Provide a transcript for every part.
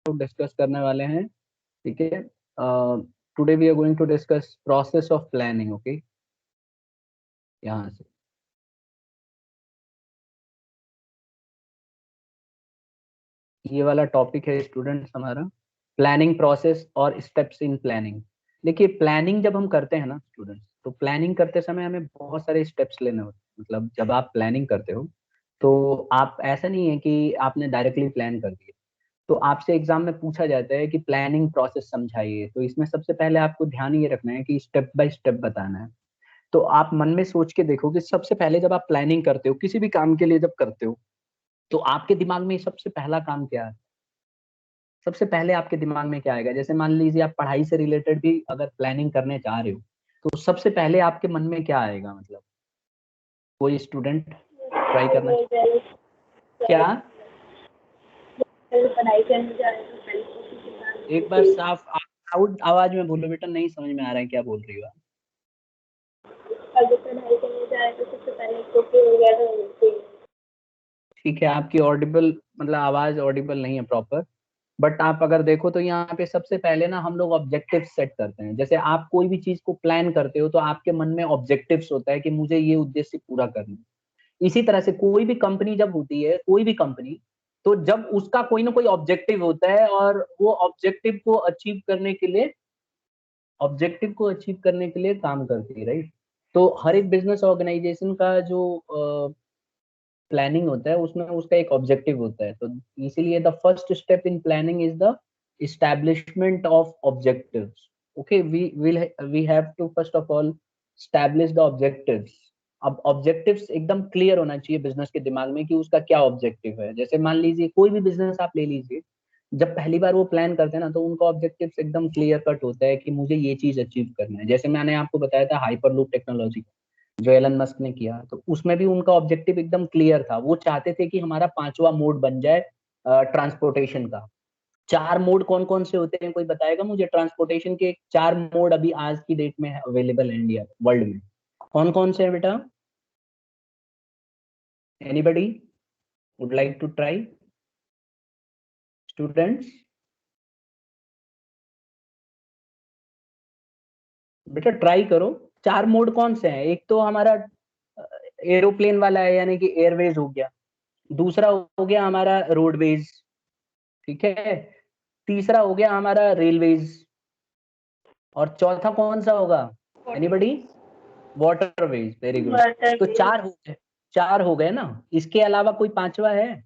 Discuss करने वाले हैं। ठीक है, today we are going to discuss process of planning. Okay, यहाँ से ये वाला टॉपिक है स्टूडेंट्स हमारा, प्लानिंग प्रोसेस और स्टेप्स इन प्लानिंग। देखिए, प्लानिंग जब हम करते हैं ना स्टूडेंट्स, तो प्लानिंग करते समय हमें बहुत सारे स्टेप्स लेने होते हैं। मतलब जब आप प्लानिंग करते हो तो आप, ऐसा नहीं है कि आपने डायरेक्टली प्लान कर दिया। तो आपसे एग्जाम में पूछा जाता है कि प्लानिंग प्रोसेस समझाइए, तो इसमें सबसे पहले आपको ध्यान ये रखना है कि स्टेप बाय स्टेप बताना है। तो आप मन में सोच के देखो कि सबसे पहले जब आप प्लानिंग करते हो किसी भी काम के लिए, जब करते हो तो आपके दिमाग में सबसे पहला काम क्या है? सबसे पहले आपके दिमाग में क्या आएगा? जैसे मान लीजिए आप पढ़ाई से रिलेटेड भी अगर प्लानिंग करने जा रहे हो, तो सबसे पहले आपके मन में क्या आएगा? मतलब कोई स्टूडेंट ट्राई करना क्या? पढ़ाई करने जा रहे हैं तो पहले कोशिश एक बार साफ आउट आवाज में बोलो बेटा, नहीं समझ में आ रहा है क्या बोल रही हो आप। अगर पढ़ाई करने जा रहे हैं तो सबसे पहले कॉपी वगैरह होती है। ठीक है, आपकी ऑडिबल, मतलब आवाज ऑडिबल नहीं है प्रॉपर। बट आप अगर देखो तो यहाँ पे सबसे पहले ना हम लोग ऑब्जेक्टिव सेट करते हैं। जैसे आप कोई भी चीज को प्लान करते हो तो आपके मन में ऑब्जेक्टिव्स होता है कि मुझे ये उद्देश्य पूरा करना है। इसी तरह से कोई भी कंपनी जब होती है, कोई भी कंपनी, तो जब उसका कोई ना कोई ऑब्जेक्टिव होता है और वो ऑब्जेक्टिव को अचीव करने के लिए काम करती है, राइट। तो हर एक बिजनेस ऑर्गेनाइजेशन का जो प्लानिंग होता है उसमें उसका एक ऑब्जेक्टिव होता है। तो इसीलिए the first step in planning is the establishment of objectives. Okay, we have to first of all establish the objectives. अब ऑब्जेक्टिव्स एकदम क्लियर होना चाहिए बिजनेस के दिमाग में कि उसका क्या ऑब्जेक्टिव है। जैसे मान लीजिए कोई भी बिजनेस आप ले लीजिए, जब पहली बार वो प्लान करते हैं ना, तो उनका ऑब्जेक्टिव एकदम क्लियर कट होता है कि मुझे ये चीज अचीव करना है। जैसे मैंने आपको बताया था हाइपरलूप टेक्नोलॉजी जो एलन मस्क ने किया, तो उसमें भी उनका ऑब्जेक्टिव एकदम क्लियर था। वो चाहते थे कि हमारा पांचवा मोड बन जाए ट्रांसपोर्टेशन का। चार मोड कौन कौन से होते हैं, कोई बताएगा मुझे? ट्रांसपोर्टेशन के चार मोड अभी आज की डेट में अवेलेबल है इंडिया वर्ल्ड में। कौन कौन से हैं बेटा? Anybody would like to try? Students, बेटा ट्राई करो। चार मोड कौन से हैं? एक तो हमारा एरोप्लेन वाला है, यानी कि एयरवेज हो गया। दूसरा हो गया हमारा रोडवेज। ठीक है। तीसरा हो गया हमारा रेलवेज। और चौथा कौन सा होगा? एनीबडी? वाटरवेज। Very good. तो वाटरवे। चार हो गए, चार हो गए ना। इसके अलावा कोई पांचवा है?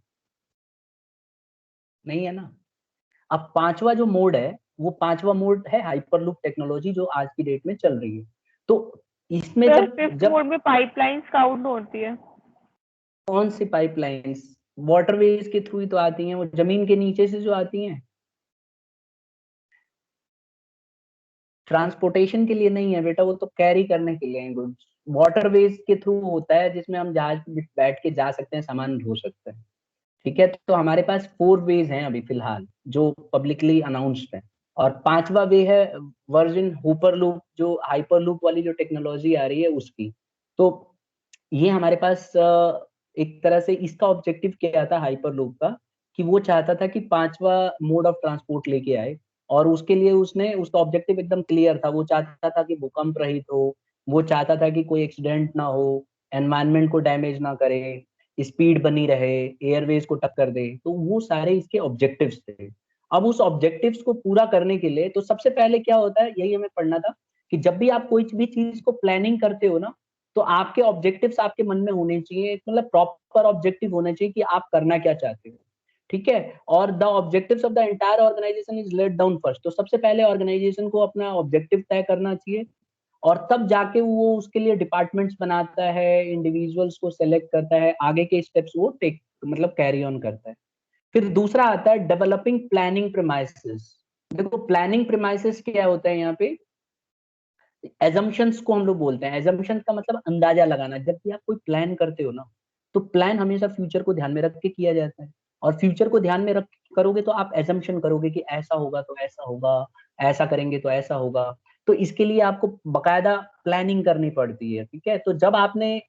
नहीं है ना। अब पांचवा जो मोड है, वो पांचवा मोड है हाइपरलूप टेक्नोलॉजी जो आज की डेट में चल रही है। तो इसमें सर जब फिफ्थ जब मोड में पाइपलाइंस काउंट होती है। कौन सी पाइपलाइंस? वाटरवेज के थ्रू ही तो आती हैं, वो जमीन के नीचे से जो आती हैं। ट्रांसपोर्टेशन के लिए नहीं है बेटा, वो तो कैरी करने के लिए है गुड्स। वाटरवेज के थ्रू होता है जिसमें हम जहाज में बैठ के जा सकते हैं, सामान ढो सकते हैं। ठीक है, तो हमारे पास फोर वेज हैं अभी फिलहाल जो पब्लिकली अनाउंस्ड है। और पांचवा वे है वर्जिन हुपर लूप, जो हाइपर लूप वाली जो टेक्नोलॉजी आ रही है उसकी। तो ये हमारे पास एक तरह से इसका ऑब्जेक्टिव क्या था हाइपर लूप का, कि वो चाहता था कि पांचवा मोड ऑफ ट्रांसपोर्ट लेके आए। और उसके लिए उसने, उसका ऑब्जेक्टिव एकदम क्लियर था। वो चाहता था कि भूकंप रहित हो, वो चाहता था कि कोई एक्सीडेंट ना हो, एनवायरनमेंट को डैमेज ना करे, स्पीड बनी रहे, एयरवेज को टक्कर दे। तो वो सारे इसके ऑब्जेक्टिव्स थे। अब उस ऑब्जेक्टिव्स को पूरा करने के लिए तो सबसे पहले क्या होता है, यही हमें पढ़ना था, कि जब भी आप कोई भी चीज को प्लानिंग करते हो ना, तो आपके ऑब्जेक्टिव्स आपके मन में होने चाहिए। मतलब प्रॉपर ऑब्जेक्टिव होना चाहिए कि आप करना क्या चाहते हो। ठीक है। और the objectives of the entire organisation is laid down first. तो सबसे पहले ऑर्गेनाइजेशन को अपना ऑब्जेक्टिव तय करना चाहिए, और तब जाके वो उसके लिए डिपार्टमेंट्स बनाता है, इंडिविजुअल्स को सेलेक्ट करता है, आगे के स्टेप्स वो टेक, मतलब कैरी ऑन करता है। फिर दूसरा आता है डेवलपिंग प्लानिंग प्रेमाइसेस। देखो प्लानिंग प्रेमाइसेस क्या होता है यहाँ पे? एजम्पशंस को हम लोग बोलते हैं। एजम्पशंस का मतलब अंदाजा लगाना। जब भी आप कोई प्लान करते हो ना, तो प्लान हमेशा फ्यूचर को ध्यान में रख के किया जाता है। और फ्यूचर को ध्यान में रख करोगे तो आप एजम्पशन करोगे कि ऐसा होगा तो ऐसा होगा, ऐसा करेंगे तो ऐसा होगा। तो इसके लिए आपको बकायदा प्लानिंग करनी पड़ती है। ठीक है। तो जब आपने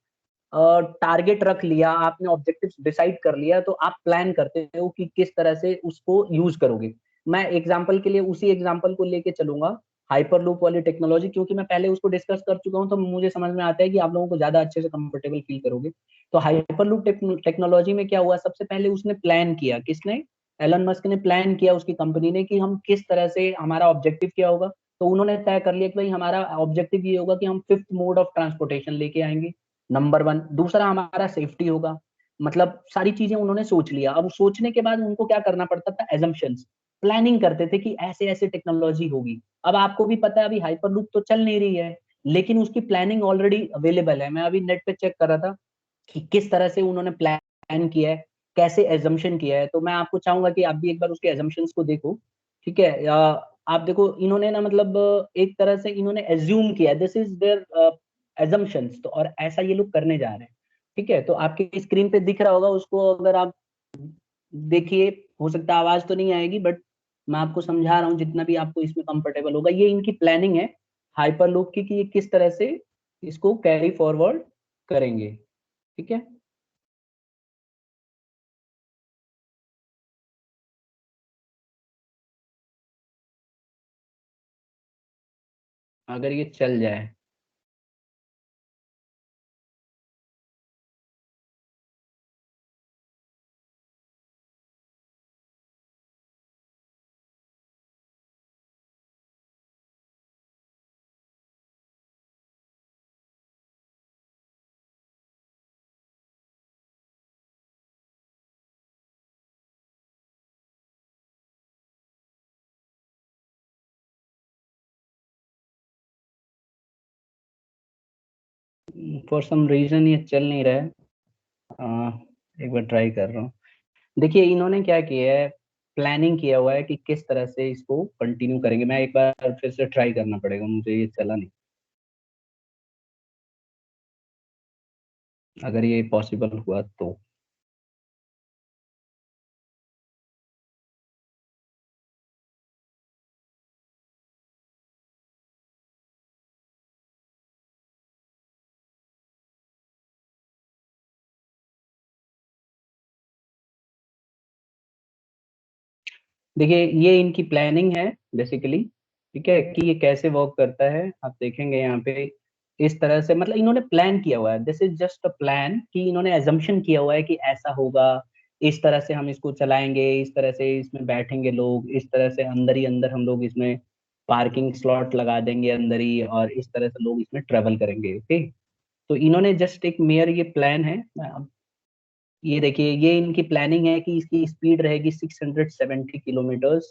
टारगेट रख लिया, आपने ऑब्जेक्टिव डिसाइड कर लिया, तो आप प्लान करते हो कि किस तरह से उसको यूज करोगे। मैं एग्जाम्पल के लिए उसी एग्जाम्पल को लेके चलूंगा, हाइपरलूप वाली टेक्नोलॉजी, क्योंकि मैं पहले उसको डिस्कस कर चुका हूँ, तो मुझे समझ में आता है कि आप लोगों को ज्यादा अच्छे से कंफर्टेबल फील करोगे। तो हाइपरलूप टेक्नोलॉजी में क्या हुआ, सबसे पहले उसने प्लान किया, किसने, एलन मस्क ने प्लान किया उसकी कंपनी ने, कि हम किस तरह से, हमारा ऑब्जेक्टिव क्या होगा। तो उन्होंने तय कर लिया कि भाई हमारा ऑब्जेक्टिव ये होगा कि हम फिफ्थ मोड ऑफ ट्रांसपोर्टेशन लेके आएंगे, नंबर वन। दूसरा हमारा सेफ्टी होगा। मतलब सारी चीजें उन्होंने सोच लिया। अब सोचने के बाद उनको क्या करना पड़ता था, एजम्पशंस, प्लानिंग करते थे कि ऐसे ऐसे टेक्नोलॉजी होगी। अब आपको भी पता है अभी हाइपरलूप तो चल नहीं रही है, लेकिन उसकी प्लानिंग ऑलरेडी अवेलेबल है। मैं अभी नेट पे चेक कर रहा था कि किस तरह से उन्होंने प्लान किया है, कैसे एजम्पशन किया है। तो मैं आपको चाहूंगा कि आप भी एक बार उसके एजम्पशंस को देखो, ठीक है। आप देखो इन्होंने ना, मतलब एक तरह से इन्होंने एज्यूम किया, दिस इज देयर एजम्पशंस, तो और ऐसा ये लोग करने जा रहे हैं। ठीक है, तो आपके स्क्रीन पे दिख रहा होगा उसको, अगर आप देखिए, हो सकता है आवाज तो नहीं आएगी, बट मैं आपको समझा रहा हूँ जितना भी आपको इसमें कंफर्टेबल होगा। ये इनकी प्लानिंग है हाइपरलूप की, कि ये किस तरह से इसको कैरी फॉरवर्ड करेंगे। ठीक है, अगर ये चल जाए। फॉर सम रीजन ये चल नहीं रहा है। एक बार ट्राई कर रहा हूँ। देखिए इन्होंने क्या किया है, प्लानिंग किया हुआ है कि किस तरह से इसको कंटिन्यू करेंगे। मैं एक बार फिर से ट्राई करना पड़ेगा, मुझे ये चला नहीं, अगर ये पॉसिबल हुआ तो। देखिए ये इनकी प्लानिंग है बेसिकली। ठीक है, कि ये कैसे वर्क करता है, आप देखेंगे यहाँ पे इस तरह से, मतलब इन्होंने प्लान किया हुआ है, this is just a plan, कि इन्होंने एजम्पशन किया हुआ है कि ऐसा होगा, इस तरह से हम इसको चलाएंगे, इस तरह से इसमें बैठेंगे लोग, इस तरह से अंदर ही अंदर हम लोग इसमें पार्किंग स्लॉट लगा देंगे अंदर ही, और इस तरह से लोग इसमें ट्रेवल करेंगे। ओके, तो इन्होंने जस्ट एक मेयर ये प्लान है। ये देखिए, ये इनकी प्लानिंग है कि इसकी स्पीड रहेगी 670 किलोमीटर्स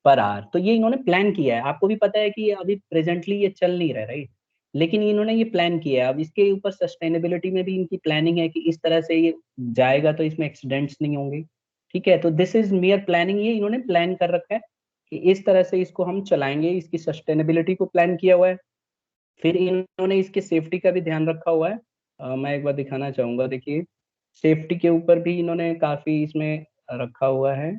पर आवर। तो ये इन्होंने प्लान किया है। आपको भी पता है कि ये अभी प्रेजेंटली ये चल नहीं रहा है, राइट, लेकिन इन्होंने ये प्लान किया है। अब इसके ऊपर सस्टेनेबिलिटी में भी इनकी प्लानिंग है कि इस तरह से ये जाएगा तो इसमें एक्सीडेंट्स नहीं होंगे। ठीक है, तो दिस इज मियर प्लानिंग, ये इन्होंने प्लान कर रखा है कि इस तरह से इसको हम चलाएंगे, इसकी सस्टेनेबिलिटी को प्लान किया हुआ है। फिर इन्होंने इसके सेफ्टी का भी ध्यान रखा हुआ है। मैं एक बार दिखाना चाहूंगा, देखिए सेफ्टी के ऊपर भी इन्होंने काफी इसमें रखा हुआ है।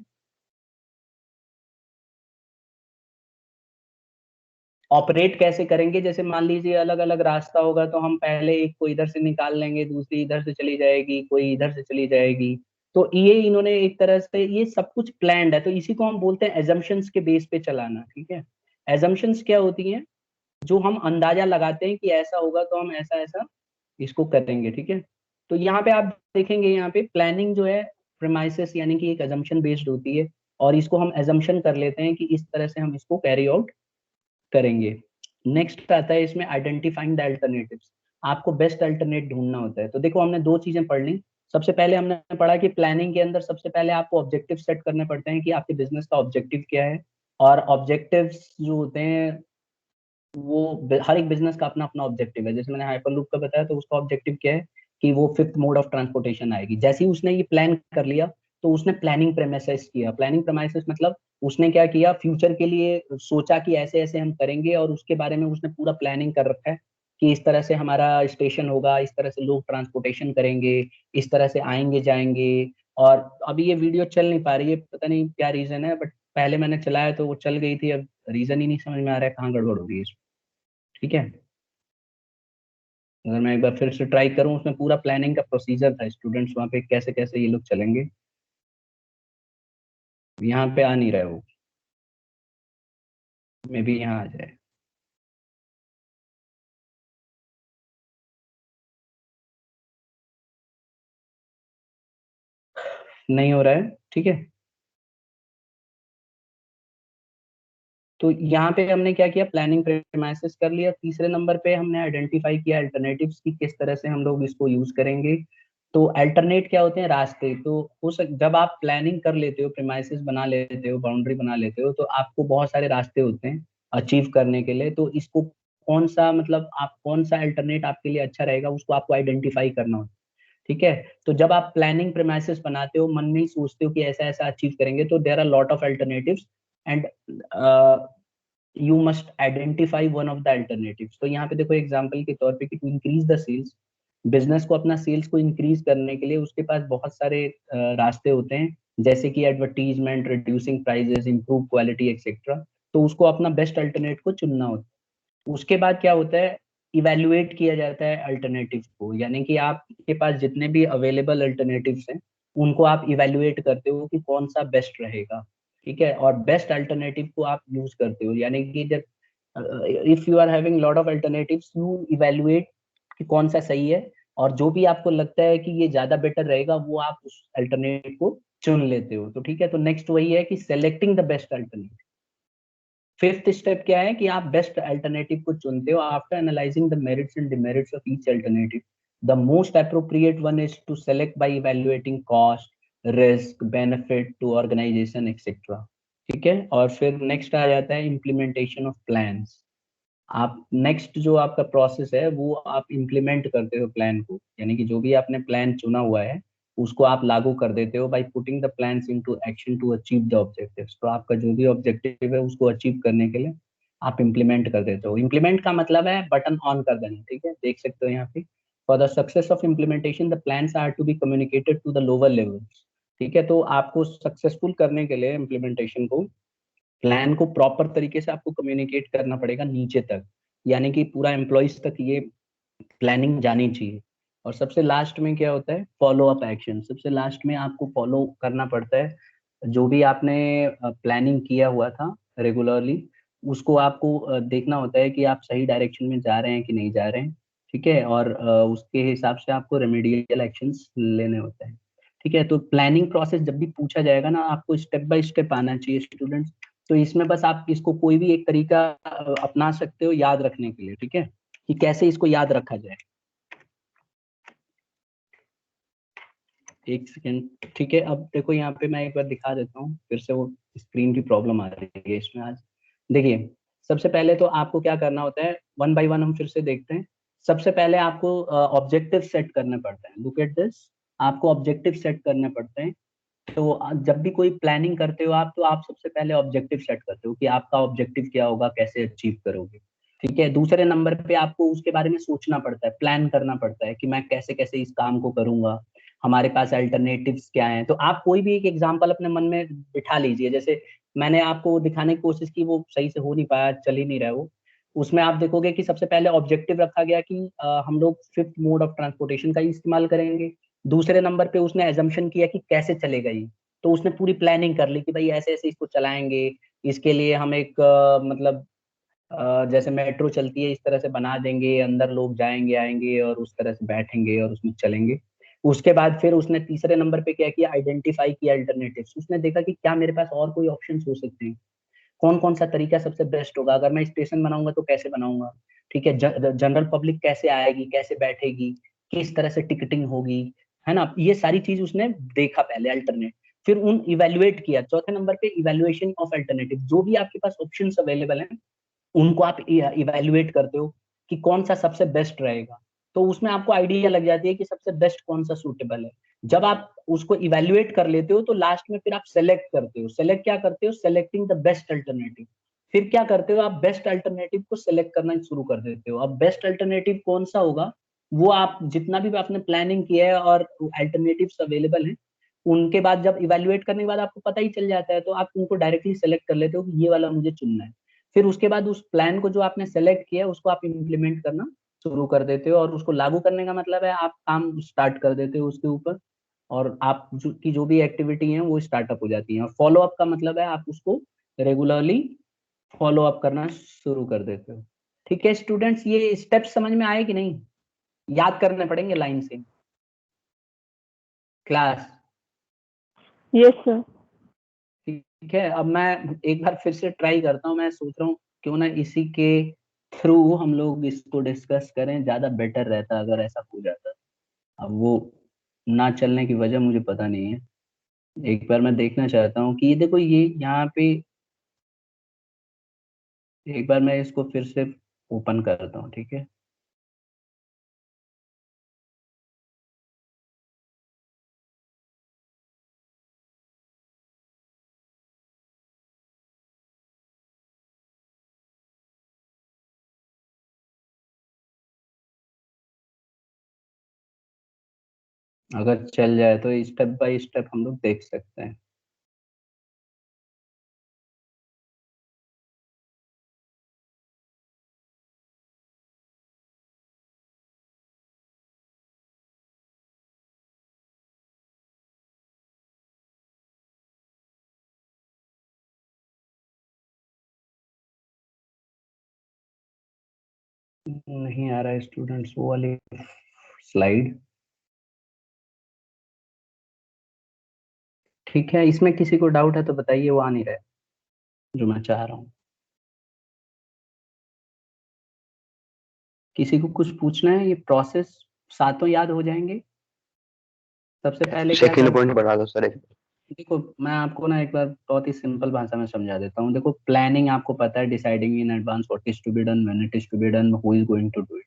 ऑपरेट कैसे करेंगे, जैसे मान लीजिए अलग अलग रास्ता होगा, तो हम पहले एक को इधर से निकाल लेंगे, दूसरी इधर से चली जाएगी, कोई इधर से चली जाएगी। तो ये इन्होंने एक तरह से ये सब कुछ प्लान्ड है, तो इसी को हम बोलते हैं एजम्पशंस के बेस पे चलाना। ठीक है, एजम्पशंस क्या होती हैं, जो हम अंदाजा लगाते हैं कि ऐसा होगा तो हम ऐसा ऐसा इसको करेंगे। ठीक है, तो यहाँ पे आप देखेंगे, यहाँ पे प्लानिंग जो है प्रेमाइसिस, यानी कि एक अजम्पशन बेस्ड होती है, और इसको हम एजम्पशन कर लेते हैं कि इस तरह से हम इसको कैरी आउट करेंगे। नेक्स्ट आता है इसमें आइडेंटिफाइंग द अल्टरनेटिव्स। आपको बेस्ट अल्टरनेट ढूंढना होता है। तो देखो हमने दो चीजें पढ़ ली। सबसे पहले हमने पढ़ा कि प्लानिंग के अंदर सबसे पहले आपको ऑब्जेक्टिव सेट करने पड़ते हैं कि आपके बिजनेस का ऑब्जेक्टिव क्या है। और ऑब्जेक्टिव्स जो होते हैं वो हर एक बिजनेस का अपना अपना ऑब्जेक्टिव है। जैसे मैंने हाइपरलूप का बताया, तो उसका ऑब्जेक्टिव क्या है कि वो फिफ्थ मोड ऑफ ट्रांसपोर्टेशन आएगी। जैसे ही उसने ये प्लान कर लिया, तो उसने प्लानिंग प्रेमिसेस किया। प्लानिंग प्रेमिसेस मतलब उसने क्या किया, फ्यूचर के लिए सोचा कि ऐसे ऐसे हम करेंगे, और उसके बारे में उसने पूरा प्लानिंग कर रखा है कि इस तरह से हमारा स्टेशन होगा, इस तरह से लोग ट्रांसपोर्टेशन करेंगे, इस तरह से आएंगे जाएंगे। और अभी ये वीडियो चल नहीं पा रही है, पता नहीं क्या रीजन है, बट पहले मैंने चलाया तो वो चल गई थी। अब रीजन ही नहीं समझ में आ रहा है कहाँ गड़बड़ हो रही है। ठीक है, अगर मैं एक बार फिर से ट्राई करूं, उसमें पूरा प्लानिंग का प्रोसीजर था, स्टूडेंट्स वहाँ पे कैसे कैसे ये लोग चलेंगे। यहाँ पे आ नहीं रहा है वो। मे भी यहाँ आ जाए, नहीं हो रहा है, ठीक है। तो यहाँ पे हमने क्या किया, प्लानिंग प्रेमाइसेस कर लिया। तीसरे नंबर पे हमने आइडेंटिफाई किया अल्टरनेटिव्स की, किस तरह से हम लोग इसको यूज करेंगे। तो अल्टरनेट क्या होते हैं, रास्ते। तो जब आप प्लानिंग कर लेते हो, प्रेमाइसेस बना लेते हो, बाउंड्री बना लेते हो, तो आपको बहुत सारे रास्ते होते हैं अचीव करने के लिए। तो इसको कौन सा, मतलब आप कौन सा अल्टरनेट आपके लिए अच्छा रहेगा, उसको आपको आइडेंटिफाई करना होता है। ठीक है। तो जब आप प्लानिंग प्रेमाइसेस बनाते हो, मन में ही सोचते हो कि ऐसा ऐसा अचीव करेंगे, तो there are lot of alternatives, and you must identify one of the alternatives. तो यहाँ पे देखो एग्जांपल के तौर पे कि to increase the sales, business को अपना सेल्स को इंक्रीज करने के लिए उसके पास बहुत सारे रास्ते होते हैं, जैसे कि advertisement, reducing prices, improve quality etcetera. तो उसको अपना बेस्ट अल्टरनेट को चुनना होता है। उसके बाद क्या होता है, इवेल्युएट किया जाता है अल्टरनेटिव को, यानी कि आपके पास जितने भी अवेलेबल अल्टरनेटिव्स हैं उनको आप इवेल्युएट करते हो कि कौन सा बेस्ट रहेगा। ठीक है। और बेस्ट अल्टरनेटिव को आप यूज करते हो, यानी कि जब if you are having lot of alternatives, you evaluate कि कौन सा सही है, और जो भी आपको लगता है कि ये ज्यादा बेटर रहेगा वो आप उस अल्टरनेटिव को चुन लेते हो। तो ठीक है, तो नेक्स्ट वही है कि selecting the best alternative. Fifth step क्या है कि आप बेस्ट अल्टरनेटिव को चुनते हो after analysing the merits and demerits of each alternative. The most appropriate one is to select by evaluating cost, risk, benefit to organisation etcetera. ठीक है। और फिर नेक्स्ट आ जाता है इम्प्लीमेंटेशन ऑफ प्लान्स। आप नेक्स्ट जो आपका प्रोसेस है वो आप इम्प्लीमेंट करते हो प्लान को, यानी कि जो भी आपने प्लान चुना हुआ है उसको आप लागू कर देते हो by putting the plans into action to achieve the objectives. तो आपका जो भी ऑब्जेक्टिव है उसको अचीव करने के लिए आप इम्प्लीमेंट कर देते हो। इम्प्लीमेंट का मतलब है बटन ऑन कर देना। ठीक है, देख सकते हो यहाँ पे, for the success of implementation the plans are to be communicated to the lower levels. ठीक है, तो आपको सक्सेसफुल करने के लिए इम्प्लीमेंटेशन को, प्लान को प्रॉपर तरीके से आपको कम्युनिकेट करना पड़ेगा नीचे तक, यानी कि पूरा एम्प्लॉयज तक ये प्लानिंग जानी चाहिए। और सबसे लास्ट में क्या होता है, फॉलो अप एक्शन। सबसे लास्ट में आपको फॉलो करना पड़ता है जो भी आपने प्लानिंग किया हुआ था रेगुलरली, उसको आपको देखना होता है कि आप सही डायरेक्शन में जा रहे हैं कि नहीं जा रहे हैं। ठीक है। और उसके हिसाब से आपको रेमेडियल एक्शंस लेने होते हैं। ठीक है। तो प्लानिंग प्रोसेस जब भी पूछा जाएगा ना, आपको स्टेप बाय स्टेप आना चाहिए स्टूडेंट्स। तो इसमें बस आप इसको कोई भी एक तरीका अपना सकते हो याद रखने के लिए। ठीक है, कि कैसे इसको याद रखा जाए। एक सेकेंड। ठीक है, अब देखो यहाँ पे मैं एक बार दिखा देता हूँ फिर से, वो स्क्रीन की प्रॉब्लम आ रही है इसमें आज। देखिए, सबसे पहले तो आपको क्या करना होता है, वन बाय वन हम फिर से देखते हैं। सबसे पहले आपको ऑब्जेक्टिव सेट करने पड़ते हैं। लुक एट दिस, आपको ऑब्जेक्टिव सेट करने पड़ते हैं। तो जब भी कोई प्लानिंग करते हो आप, तो आप सबसे पहले ऑब्जेक्टिव सेट करते हो कि आपका ऑब्जेक्टिव क्या होगा, कैसे अचीव करोगे। ठीक है। दूसरे नंबर पे आपको उसके बारे में सोचना पड़ता है, प्लान करना पड़ता है कि मैं कैसे कैसे इस काम को करूंगा, हमारे पास अल्टरनेटिव्स क्या हैं। तो आप कोई भी एक एग्जांपल अपने मन में बिठा लीजिए। जैसे मैंने आपको दिखाने की कोशिश की, वो सही से हो नहीं पाया, चल ही नहीं रहा है वो। उसमें आप देखोगे कि सबसे पहले ऑब्जेक्टिव रखा गया कि हम लोग फिफ्थ मोड ऑफ ट्रांसपोर्टेशन का ही इस्तेमाल करेंगे। दूसरे नंबर पे उसने एजम्पशन किया कि कैसे चलेगा ये। तो उसने पूरी प्लानिंग कर ली कि भाई ऐसे ऐसे इसको चलाएंगे, इसके लिए हम एक मतलब जैसे मेट्रो चलती है इस तरह से बना देंगे, अंदर लोग जाएंगे आएंगे और उस तरह से बैठेंगे और उसमें चलेंगे। उसके बाद फिर उसने तीसरे नंबर पे क्या किया, आइडेंटिफाई किया अल्टरनेटिव्स। उसने देखा कि क्या मेरे पास और कोई ऑप्शन हो सकते हैं, कौन कौन सा तरीका सबसे बेस्ट होगा, अगर मैं स्टेशन बनाऊंगा तो कैसे बनाऊंगा। ठीक है, जनरल पब्लिक कैसे आएगी, कैसे बैठेगी, किस तरह से टिकटिंग होगी, है ना। ये सारी चीज उसने देखा पहले अल्टरनेट। फिर उन इवेल्युएट किया, चौथे नंबर पे इवेल्युएशन ऑफ अल्टरनेटिव। जो भी आपके पास ऑप्शंस अवेलेबल हैं उनको आप इवेल्युएट करते हो कि कौन सा सबसे बेस्ट रहेगा। तो उसमें आपको आइडिया लग जाती है कि सबसे बेस्ट कौन सा सूटेबल है। जब आप उसको इवेल्युएट कर लेते हो तो लास्ट में फिर आप सेलेक्ट करते हो। सेलेक्ट क्या करते हो, सेलेक्टिंग द बेस्ट अल्टरनेटिव। फिर क्या करते हो, आप बेस्ट अल्टरनेटिव को सेलेक्ट करना शुरू कर देते हो। अब बेस्ट अल्टरनेटिव कौन सा होगा, वो आप जितना भी आपने प्लानिंग किया है और अल्टरनेटिव्स अवेलेबल हैं, उनके बाद जब इवेल्युएट करने के बाद आपको पता ही चल जाता है, तो आप उनको डायरेक्टली सेलेक्ट कर लेते हो कि ये वाला मुझे चुनना है। फिर उसके बाद उस प्लान को जो आपने सेलेक्ट किया उसको आप इम्प्लीमेंट करना शुरू कर देते हो, और उसको लागू करने का मतलब है आप काम स्टार्ट कर देते हो उसके ऊपर, और आप जो भी एक्टिविटी है वो स्टार्टअप हो जाती है। और फॉलो अप का मतलब है आप उसको रेगुलरली फॉलो अप करना शुरू कर देते हो। ठीक है स्टूडेंट्स, ये स्टेप समझ में आए कि नहीं? याद करने पड़ेंगे लाइन से क्लास। Yes sir. ठीक है, अब मैं एक बार फिर से ट्राई करता हूँ। मैं सोच रहा हूँ क्यों ना इसी के थ्रू हम लोग इसको डिस्कस करें, ज्यादा बेटर रहता अगर ऐसा हो जाता। अब वो ना चलने की वजह मुझे पता नहीं है। एक बार मैं देखना चाहता हूँ कि ये देखो, ये यहाँ पे एक बार मैं इसको फिर से ओपन करता हूँ। ठीक है, अगर चल जाए तो स्टेप बाय स्टेप हम लोग देख सकते हैं। नहीं आ रहा है स्टूडेंट्स वो वाली स्लाइड। ठीक है, इसमें किसी को डाउट है तो बताइए, वो आ नहीं रहा है जो मैं चाह रहा हूँ। किसी को कुछ पूछना है? ये प्रोसेस सातों याद हो जाएंगे? सबसे पहले क्या सेकंड कर, पॉइंट बढ़ा दो सर। देखो मैं आपको ना एक बार बहुत ही सिंपल भाषा में समझा देता हूँ। देखो प्लानिंग आपको पता है, deciding in advance what is to be done, when it is to be done, who is going to do it.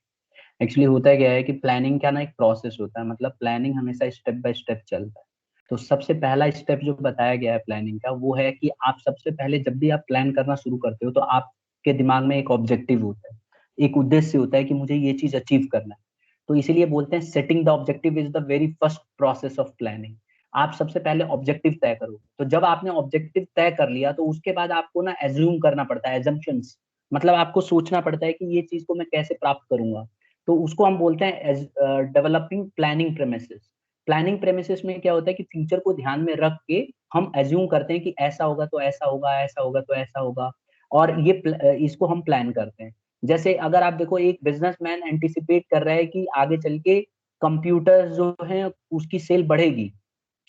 Actually होता क्या है कि प्लानिंग का ना एक प्रोसेस होता है, मतलब प्लानिंग हमेशा स्टेप बाय स्टेप चलता है। तो सबसे पहला स्टेप जो बताया गया है प्लानिंग का, वो है कि आप सबसे पहले जब भी आप प्लान करना शुरू करते हो तो आपके दिमाग में एक ऑब्जेक्टिव होता है, एक उद्देश्य होता है कि मुझे ये चीज अचीव करना है। तो इसीलिए बोलते हैं setting the objective is the very first process of planning. आप सबसे पहले ऑब्जेक्टिव तय करो। तो जब आपने ऑब्जेक्टिव तय कर लिया तो उसके बाद आपको ना एज्यूम करना पड़ता है, एजम्पशंस, मतलब आपको सोचना पड़ता है कि ये चीज को मैं कैसे प्राप्त करूंगा। तो उसको हम बोलते हैं developing planning premises. Planning premises में क्या होता है कि फ्यूचर को ध्यान में रख के हम एज्यूम करते हैं कि ऐसा होगा तो ऐसा होगा, ऐसा होगा तो ऐसा होगा, और इसको हम प्लान करते हैं। जैसे अगर आप देखो, एक बिजनेसमैन एंटिसिपेट कर रहा है कि आगे चल के कंप्यूटर जो है उसकी सेल बढ़ेगी।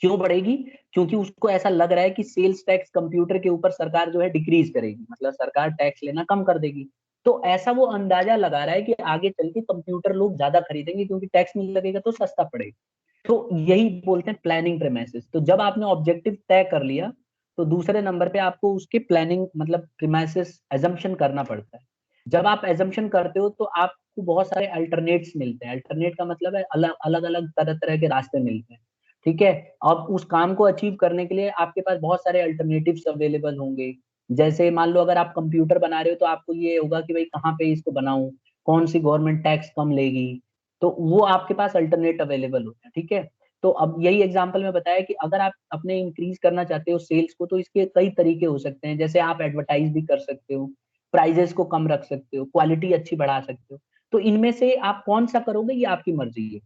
क्यों बढ़ेगी? क्योंकि उसको ऐसा लग रहा है कि सेल्स टैक्स कंप्यूटर के ऊपर सरकार जो है डिक्रीज करेगी, मतलब सरकार टैक्स लेना कम कर देगी। तो ऐसा वो अंदाजा लगा रहा है कि आगे चल के कंप्यूटर लोग ज्यादा खरीदेंगे क्योंकि टैक्स नहीं लगेगा तो सस्ता पड़ेगा। तो यही बोलते हैं प्लानिंग प्रेमाइसिस। तो जब आपने ऑब्जेक्टिव तय कर लिया तो दूसरे नंबर पे आपको उसके प्लानिंग मतलब प्रीमाइसिस एजम्पशन करना पड़ता है। जब आप एजम्पशन करते हो तो आपको बहुत सारे अल्टरनेट्स मिलते हैं। अल्टरनेट का मतलब है अलग अलग अलग तरह तरह के रास्ते मिलते हैं। ठीक है, अब उस काम को अचीव करने के लिए आपके पास बहुत सारे अल्टरनेटिव्स अवेलेबल होंगे। जैसे मान लो अगर आप कंप्यूटर बना रहे हो तो आपको ये होगा कि भाई कहाँ पे इसको बनाऊं, कौन सी गवर्नमेंट टैक्स कम लेगी। तो वो आपके पास अल्टरनेट अवेलेबल होते हैं। ठीक है, तो अब यही एग्जांपल में बताया कि अगर आप अपने इंक्रीज करना चाहते हो सेल्स को तो इसके कई तरीके हो सकते हैं। जैसे आप एडवर्टाइज भी कर सकते हो, प्राइजेस को कम रख सकते हो, क्वालिटी अच्छी बढ़ा सकते हो। तो इनमें से आप कौन सा करोगे ये आपकी मर्जी है।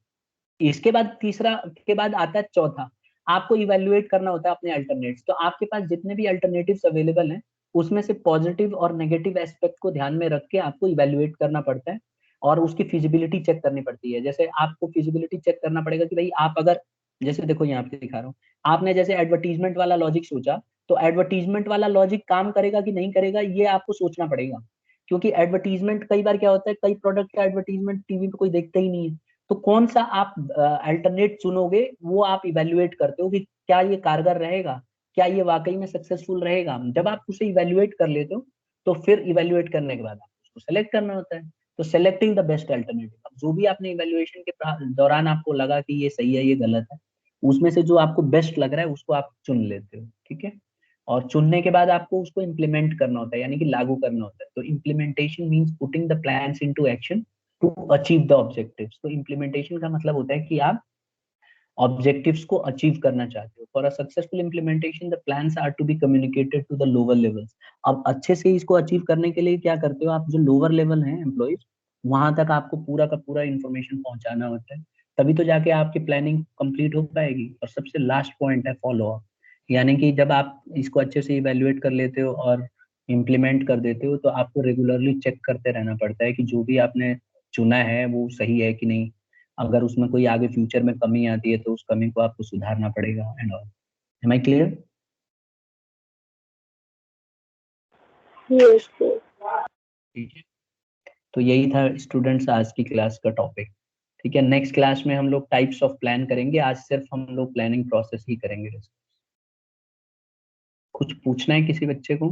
इसके बाद तीसरा के बाद आता है चौथा, आपको इवेल्युएट करना होता है अपने अल्टरनेट्स। तो आपके पास जितने भी अल्टरनेटिव्स अवेलेबल हैं उसमें से पॉजिटिव और नेगेटिव एस्पेक्ट को ध्यान में रख के आपको इवेल्युएट करना पड़ता है और उसकी फिजिबिलिटी चेक करनी पड़ती है। जैसे आपको फिजिबिलिटी चेक करना पड़ेगा कि भाई आप अगर, जैसे देखो यहाँ पे दिखा रहा हूँ, आपने जैसे एडवर्टीजमेंट वाला लॉजिक सोचा, तो एडवर्टीजमेंट वाला लॉजिक काम करेगा कि नहीं करेगा ये आपको सोचना पड़ेगा। क्योंकि एडवर्टीजमेंट कई बार क्या होता है, कई प्रोडक्ट का एडवर्टीजमेंट टीवी पे कोई देखता ही नहीं है। तो कौन सा आप अल्टरनेट चुनोगे वो आप इवेल्युएट करते हो कि क्या ये कारगर रहेगा, क्या ये वाकई में सक्सेसफुल रहेगा। जब आप उसे इवेल्युएट कर लेते हो तो फिर इवेल्युएट करने के बाद आपको उसको सेलेक्ट करना होता है। तो सेलेक्टिंग द बेस्ट अल्टरनेटिव, जो भी आपने इवेल्युएशन के दौरान आपको लगा कि ये सही है ये गलत है, उसमें से जो आपको बेस्ट लग रहा है उसको आप चुन लेते हो। ठीक है, और चुनने के बाद आपको उसको इम्प्लीमेंट करना होता है, यानी कि लागू करना होता है। तो implementation means putting the plans into action to achieve the objectives. तो इम्प्लीमेंटेशन का मतलब होता है कि आप ऑब्जेक्टिव्स को अचीव करना चाहते हो। For a successful implementation the plans are to be communicated to the lower levels. अब अच्छे से इसको अचीव करने के लिए क्या करते हो आप, जो लोअर लेवल है एम्प्लॉइज, वहां तक आपको पूरा का पूरा इंफॉर्मेशन पहुंचाना होता है। तभी तो जाके आपकी प्लानिंग कंप्लीट हो पाएगी। और सबसे लास्ट पॉइंट है फॉलो अप, यानी कि जब आप इसको अच्छे से इवेल्युएट कर लेते हो और इम्प्लीमेंट कर देते हो तो आपको रेगुलरली चेक करते रहना पड़ता है कि जो भी आपने चुना है वो सही है कि नहीं। अगर उसमें कोई आगे फ्यूचर में कमी आती है तो उस कमी को आपको सुधारना पड़ेगा and all. Am I clear? Yes sir. ठीक है, तो यही था स्टूडेंट्स आज की क्लास का टॉपिक। ठीक है, नेक्स्ट क्लास में हम लोग टाइप्स ऑफ प्लान करेंगे, आज सिर्फ हम लोग प्लानिंग प्रोसेस ही करेंगे। कुछ पूछना है किसी बच्चे को?